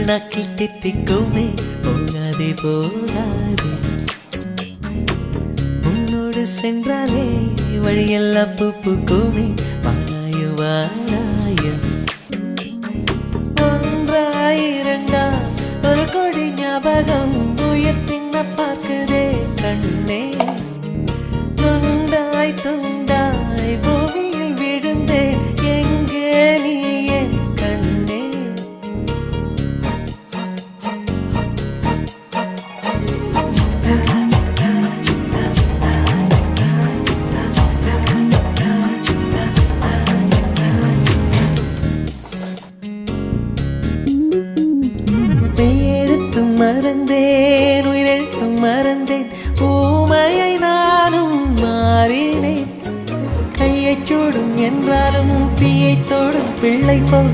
நாக்கில் தித்திக்குமே போகாதே போகாதே உன்னோடு சென்றாலே வழியெல்லாம் பூ பூக்குமே வாராயோ வாராயோ ஒன்றாயிரண்டா ஒரு கொடி ஞாபகம் உயிர் தின்ன பார்க்குதே கண்ணே துண்டாய் துண்டாய் பூமியில் விழுந்தேன் எங்கே நீ என் கண்ணே மெய்யெழுத்தும் மறந்தேன் உயிரெழுத்தும் மறந்தேன் ஊமையை நானும் மாறினேன் கையை சூடும் என்றாலும் தீயை தோடும் பிள்ளை போல்